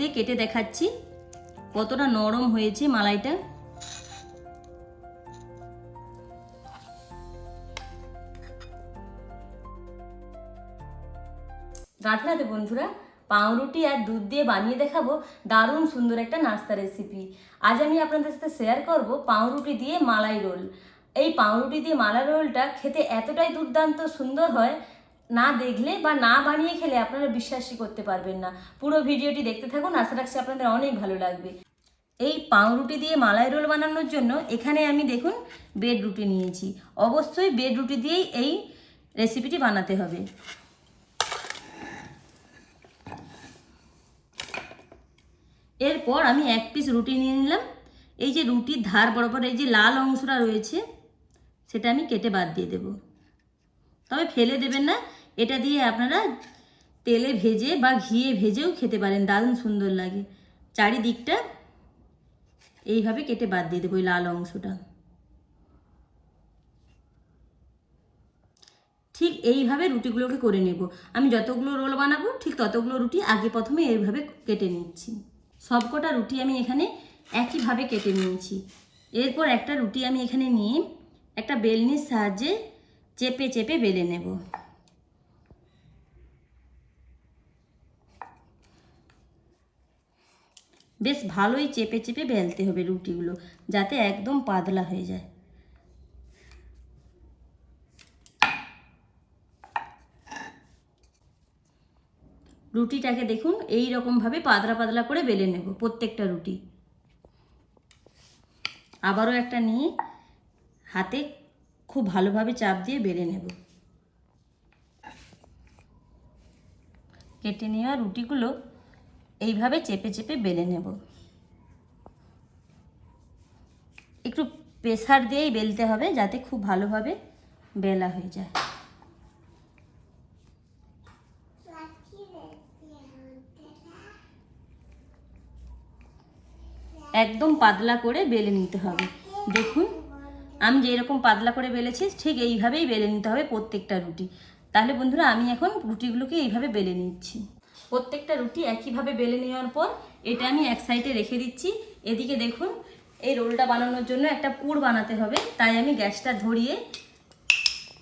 দিয়ে কেটে দেখাচ্ছি কতটা নরম হয়েছে মালাইটা। রাধে রাধে বন্ধুরা, পাউরুটি আর দুধ দিয়ে বানিয়ে দেখাবো দারুণ সুন্দর একটা নাস্তা রেসিপি। আজ আমি আপনাদের সাথে শেয়ার করব পাউরুটি দিয়ে মালাই রোল। এই পাউরুটি দিয়ে মালাই রোলটা খেতে এতটাই দুর্দান্ত সুন্দর হয়, না দেখলে বা না বানিয়ে খেলে আপনারা বিশ্বাসই করতে পারবেন না। পুরো ভিডিওটি দেখতে থাকুন, আশা রাখছি আপনাদের অনেক ভালো লাগবে। এই পাউরুটি দিয়ে মালাই রোল বানানোর জন্য এখানে আমি দেখুন বেড রুটি নিয়েছি। অবশ্যই বেড রুটি দিয়েই এই রেসিপিটি বানাতে হবে। এরপর আমি এক পিস রুটি নিয়ে নিলাম। এই যে রুটির ধার বরাবর এই যে লাল অংশটা রয়েছে সেটা আমি কেটে বাদ দিয়ে দেব। তবে ফেলে দেবেন না, এটা দিয়ে আপনারা তেলে ভেজে বা ঘিয়ে ভেজেও খেতে পারেন, দারুণ সুন্দর লাগে। চারিদিকটা এইভাবে কেটে বাদ দিয়ে দেবো ওই লাল অংশটা। ঠিক এইভাবে রুটিগুলোকে করে নেব। আমি যতগুলো রোল বানাবো ঠিক ততগুলো রুটি আগে প্রথমে এইভাবে কেটে নিচ্ছি। সবকটা রুটি আমি এখানে একইভাবে কেটে নিয়েছি। এরপর একটা রুটি আমি এখানে নিয়ে একটা বেলনির সাহায্যে চেপে চেপে বেলে নেব। বেশ ভালোই চেপে চেপে বেলতে হবে রুটিগুলো, যাতে একদম পাতলা হয়ে যায়। রুটিটাকে দেখুন এই রকমভাবে পাতলা পাতলা করে বেলে নেব প্রত্যেকটা রুটি। আবারও একটা নিয়ে হাতে খুব ভালোভাবে চাপ দিয়ে বেলে নেব। কেটে নেওয়া রুটিগুলো এইভাবে চেপে চেপে বেলে নেব। একটু প্রেসার দিয়েই বেলতে হবে যাতে খুব ভালোভাবে বেলা হয়ে যায়। একদম পাতলা করে বেলে নিতে হবে। দেখুন আমি যেরকম পাতলা করে বেলেছি ঠিক এইভাবেই বেলে নিতে হবে প্রত্যেকটা রুটি। তাহলে বন্ধুরা আমি এখন রুটিগুলোকে এইভাবে বেলে নিচ্ছি। প্রত্যেকটা রুটি একইভাবে বেলে নেওয়ার পর এটা আমি এক সাইডে রেখে দিচ্ছি। এদিকে দেখুন এই রোলটা বানানোর জন্য একটা পুর বানাতে হবে, তাই আমি গ্যাসটা ধরিয়ে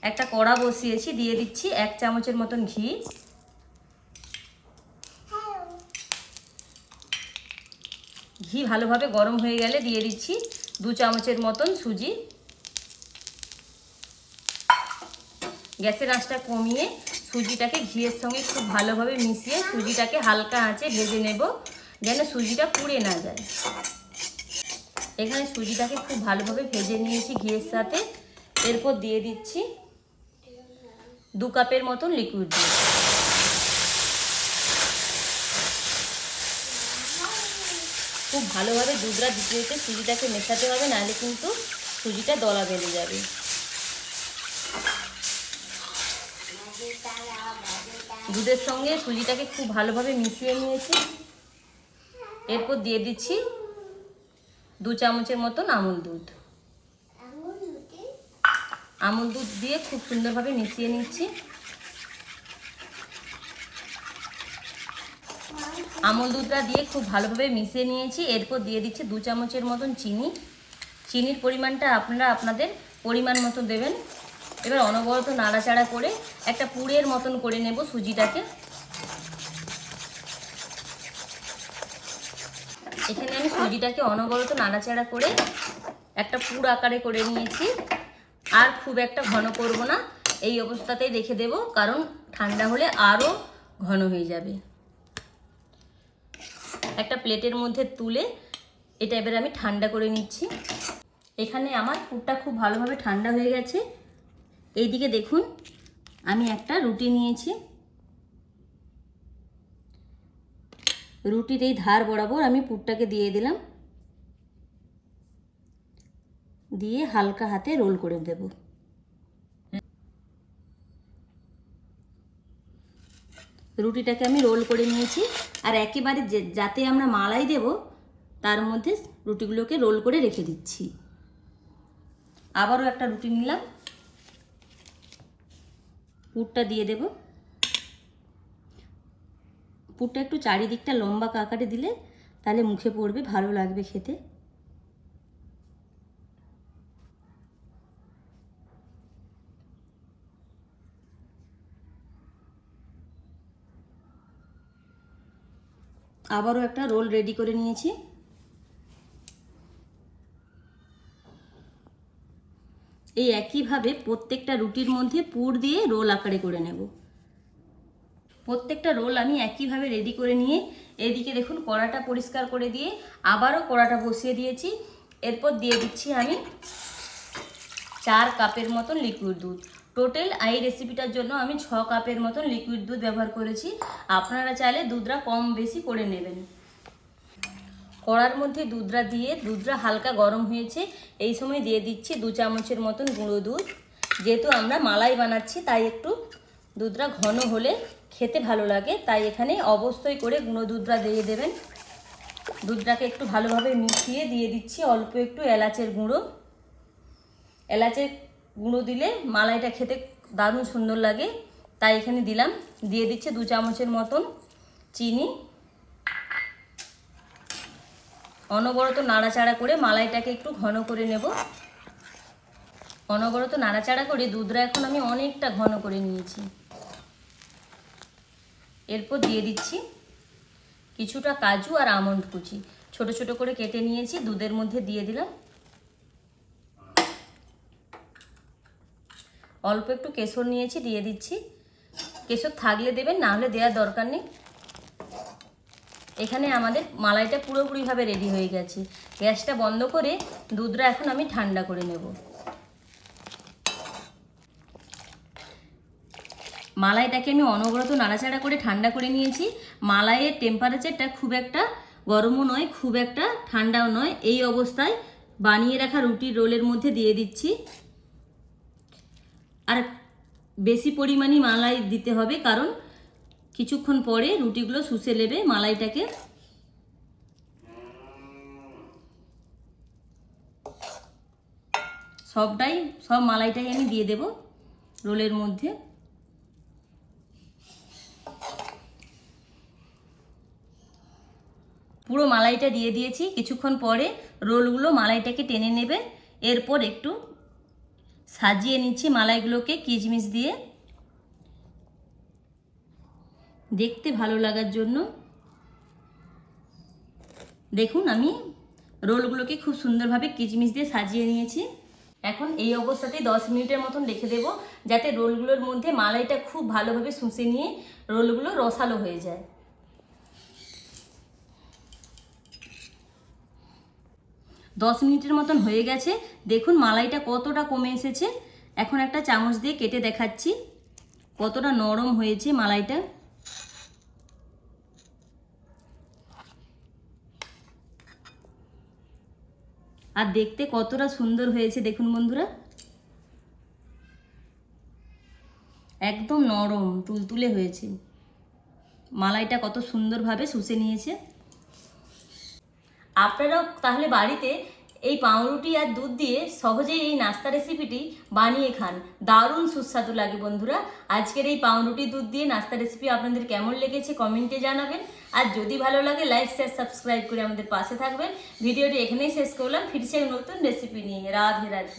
একটা কড়া বসিয়েছি। দিয়ে দিচ্ছি 1 চামচের মতন ঘি। ঘি ভালোভাবে গরম হয়ে গেলে দিয়ে দিচ্ছি 2 চামচের মতন সুজি। গ্যাসের আঁচটা কমিয়ে সুজিটাকে ঘিয়ের সঙ্গে খুব ভালোভাবে মিশিয়ে সুজিটাকে হালকা আঁচে ভেজে নেব, যেন সুজিটা পুড়ে না যায়। এখানে সুজিটাকে খুব ভালোভাবে ভেজে নিয়েছি ঘিয়ের সাথে। এরপর দিয়ে দিচ্ছি 2 কাপের মতন লিকুইড দুধ। খুব ভালোভাবে দুধটা দিতে দিতে সুজিটাকে মেশাতে হবে, নাহলে কিন্তু সুজিটা দলা বেঁধে যাবে। দুধের সঙ্গে সুজিটাকে খুব ভালোভাবে মিশিয়ে নিয়েছি। এরপর দিয়ে দিচ্ছি 2 চামচের মতন আমুল দুধ। আমুল দুধ দিয়ে খুব সুন্দরভাবে মিশিয়ে নিচ্ছি। আমুল দুধটা দিয়ে খুব ভালোভাবে মিশিয়ে নিয়েছি। এরপর দিয়ে দিচ্ছি 2 চামচের মতন চিনি। চিনির পরিমাণটা আপনারা আপনাদের পরিমাণ মতো দেবেন। এবার অনবরত নাড়াচাড়া করে একটা পুরের মতন করে নেব সুজিটাকে। এখানে আমি সুজিটাকে অনবরত নাড়াচাড়া করে একটা পুর আকারে করে নিয়েছি। আর খুব একটা ঘন করব না, এই অবস্থাতেই রেখে দেব, কারণ ঠান্ডা হলে আরও ঘন হয়ে যাবে। একটা প্লেটের মধ্যে তুলে এটা এবার আমি ঠান্ডা করে নিচ্ছি। এখানে আমার পুরটা খুব ভালোভাবে ঠান্ডা হয়ে গেছে। এইদিকে দেখুন আমি একটা রুটি নিয়েছি। রুটির এই ধার বরাবর আমি পুরটাকে দিয়ে দিলাম, দিয়ে হালকা হাতে রোল করে দেব। রুটিটাকে আমি রোল করে নিয়েছি। আর একেবারে যাতে আমরা মালাই দেব তার মধ্যে রুটিগুলোকে রোল করে রেখে দিচ্ছি। আবারও একটা রুটি নিলাম, পুরটা দিয়ে দেব। পুরটা একটু চারিদিকটা লম্বা আকারে দিলে তাহলে মুখে পড়বে, ভালো লাগবে খেতে। আবারও একটা রোল রেডি করে নিয়েছি। এই একইভাবে প্রত্যেকটা রুটির মধ্যে পুর দিয়ে রোল আকারে করে নেব। প্রত্যেকটা রোল আমি একইভাবে রেডি করে নিয়ে এদিকে দেখুন কড়াটা পরিষ্কার করে দিয়ে আবারও কড়াটা বসিয়ে দিয়েছি। এরপর দিয়ে দিচ্ছি আমি 4 কাপের মতন লিকুইড দুধ। টোটাল এই রেসিপিটার জন্য আমি 6 কাপের মতন লিকুইড দুধ ব্যবহার করেছি। আপনারা চাইলে দুধটা কম বেশি করে নেবেন। কড়ার মধ্যে দুধটা হালকা গরম হয়েছে। এই সময় দিয়ে দিচ্ছি 2 চামচের মতন গুঁড়ো দুধ। যেহেতু আমরা মালাই বানাচ্ছি তাই একটু দুধটা ঘন হলে খেতে ভালো লাগে, তাই এখানে অবশ্যই করে গুঁড়ো দুধটা দিয়ে দেবেন। দুধটাকে একটু ভালোভাবে মিশিয়ে দিয়ে দিচ্ছি অল্প একটু এলাচের গুঁড়ো। এলাচের গুঁড়ো দিলে মালাইটা খেতে দারুণ সুন্দর লাগে, তাই এখানে দিলাম। দিয়ে দিচ্ছি 2 চামচের মতন চিনি। অনবরত নাড়াচাড়া করে মালাইটাকে একটু ঘন করে নেব। অনবরত নাড়াচাড়া করে দুধটা এখন আমি অনেকটা ঘন করে নিয়েছি। এরপর দিয়ে দিচ্ছি কিছুটা কাজু আর আমন্ড কুচি, ছোট ছোট করে কেটে নিয়েছি, দুধের মধ্যে দিয়ে দিলাম। অল্প একটু কেশর নিয়েছি, দিয়ে দিচ্ছি। কেশর থাকলে দেবেন, না হলে দেওয়ার দরকার নেই। এখানে আমাদের মালাইটা পুরোপুরিভাবে রেডি হয়ে গেছে। গ্যাসটা বন্ধ করে দুধটা এখন আমি ঠান্ডা করে নেব। মালাইটাকে আমি অনবরত নাড়াচাড়া করে ঠান্ডা করে নিয়েছি। মালাইয়ের টেম্পারেচারটা খুব একটা গরমও নয়, খুব একটা ঠান্ডাও নয়। এই অবস্থায় বানিয়ে রাখা রুটির রোলের মধ্যে দিয়ে দিচ্ছি। আর বেশি পরিমাণে মালাই দিতে হবে, কারণ কিছুক্ষণ পরে রুটিগুলো শুষে নেবে মালাইটাকে। সব মালাইটাই আমি দিয়ে দেব রোলের মধ্যে। পুরো মালাইটা দিয়ে দিয়েছি। কিছুক্ষণ পরে রোলগুলো মালাইটাকে টেনে নেবে। এরপর একটু সাজিয়ে নিচ্ছি মালাইগুলোকে কিশমিশ দিয়ে, দেখতে ভালো লাগার জন্য। দেখুন আমি রোলগুলোকে খুব সুন্দরভাবে কিশমিশ দিয়ে সাজিয়ে নিয়েছি। এখন এই অবস্থাতেই 10 মিনিটের মতন রেখে দেবো, যাতে রোলগুলোর মধ্যে মালাইটা খুব ভালোভাবে শুষে নিয়ে রোলগুলো রসালো হয়ে যায়। 10 মিনিটের মতন হয়ে গেছে। দেখুন মালাইটা কতটা কমে এসেছে। এখন একটা চামচ দিয়ে কেটে দেখাচ্ছি কতটা নরম হয়েছে মালাইটা। আর দেখতে কতটা সুন্দর হয়েছে দেখুন বন্ধুরা, একদম নরম তুলতুলে হয়েছে। মালাইটা কত সুন্দরভাবে শুষে নিয়েছে। আপনারাও তাহলে বাড়িতে এই পাউরুটি আর দুধ দিয়ে সহজেই এই নাস্তা রেসিপিটি বানিয়ে খান, দারুণ সুস্বাদু লাগে বন্ধুরা। আজকের এই পাউরুটি দুধ দিয়ে নাস্তা রেসিপি আপনাদের কেমন লেগেছে কমেন্টে জানাবেন। আর যদি ভালো লাগে লাইক শেয়ার সাবস্ক্রাইব করে আমাদের পাশে থাকবেন। ভিডিওটি এখানেই শেষ করলাম, ফিরছে নতুন রেসিপি নিয়ে। রাধে রাধে।